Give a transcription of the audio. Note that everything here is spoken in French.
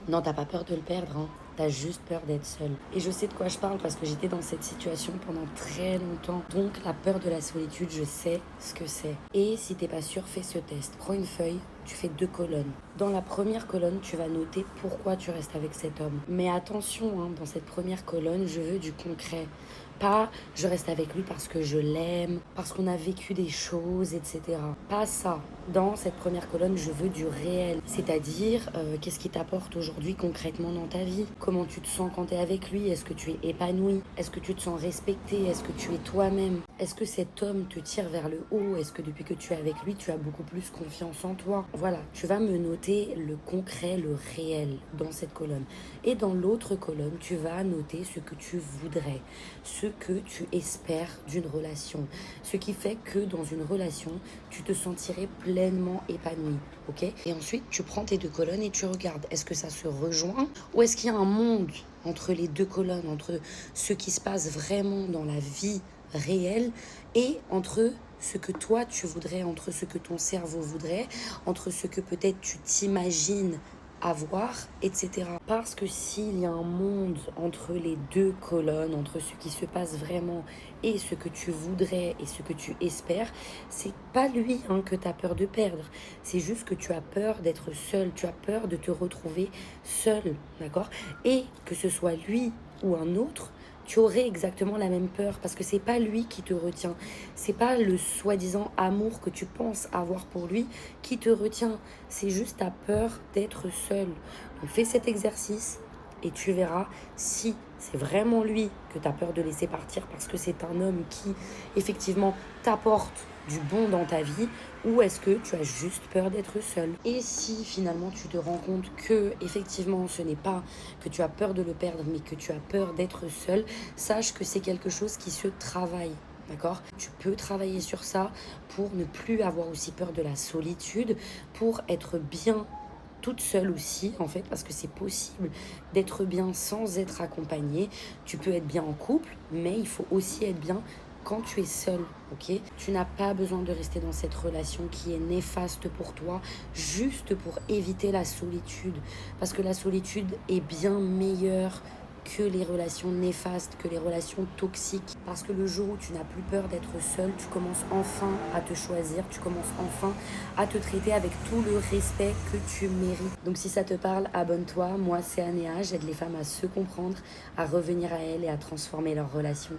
Non, t'as pas peur de le perdre, hein. T'as juste peur d'être seule. Et je sais de quoi je parle parce que j'étais dans cette situation pendant très longtemps. Donc la peur de la solitude, je sais ce que c'est. Et si t'es pas sûr, fais ce test. Prends une feuille, tu fais 2 colonnes. Dans la première colonne, tu vas noter pourquoi tu restes avec cet homme. Mais attention, hein, dans cette première colonne, je veux du concret. Pas je reste avec lui parce que je l'aime, parce qu'on a vécu des choses, etc. Pas ça. Dans cette première colonne, je veux du réel. C'est-à-dire, qu'est-ce qui t'apporte aujourd'hui concrètement dans ta vie? Comment tu te sens quand tu es avec lui? Est-ce que tu es épanoui? Est-ce que tu te sens respecté? Est-ce que tu es toi-même? Est-ce que cet homme te tire vers le haut? Est-ce que depuis que tu es avec lui, tu as beaucoup plus confiance en toi? Voilà, tu vas me noter le concret, le réel dans cette colonne. Et dans l'autre colonne, tu vas noter ce que tu voudrais, ce que tu espères d'une relation, ce qui fait que dans une relation, tu te sentirais pleinement épanoui, ok? Et ensuite, tu prends tes 2 colonnes et tu regardes, est-ce que ça se rejoint ou est-ce qu'il y a un monde entre les 2 colonnes, entre ce qui se passe vraiment dans la vie réelle et entre ce que toi tu voudrais, entre ce que ton cerveau voudrait, entre ce que peut-être tu t'imagines avoir, etc. Parce que s'il y a un monde entre les 2 colonnes, entre ce qui se passe vraiment et ce que tu voudrais et ce que tu espères, c'est pas lui hein, que tu as peur de perdre. C'est juste que tu as peur d'être seul, tu as peur de te retrouver seul, d'accord? Et que ce soit lui ou un autre, tu aurais exactement la même peur parce que c'est pas lui qui te retient. C'est pas le soi-disant amour que tu penses avoir pour lui qui te retient. C'est juste ta peur d'être seul. Donc fais cet exercice et tu verras si c'est vraiment lui que tu as peur de laisser partir parce que c'est un homme qui effectivement t'apporte du bon dans ta vie ou est-ce que tu as juste peur d'être seul? Et si finalement tu te rends compte que effectivement ce n'est pas que tu as peur de le perdre mais que tu as peur d'être seul, sache que c'est quelque chose qui se travaille. D'accord? Tu peux travailler sur ça pour ne plus avoir aussi peur de la solitude, pour être bien toute seule aussi, en fait, parce que c'est possible d'être bien sans être accompagnée. Tu peux être bien en couple, mais il faut aussi être bien quand tu es seule, ok? Tu n'as pas besoin de rester dans cette relation qui est néfaste pour toi, juste pour éviter la solitude. Parce que la solitude est bien meilleure que les relations néfastes, que les relations toxiques. Parce que le jour où tu n'as plus peur d'être seul, tu commences enfin à te choisir, tu commences enfin à te traiter avec tout le respect que tu mérites. Donc si ça te parle, abonne-toi. Moi, c'est Anéa, j'aide les femmes à se comprendre, à revenir à elles et à transformer leurs relations.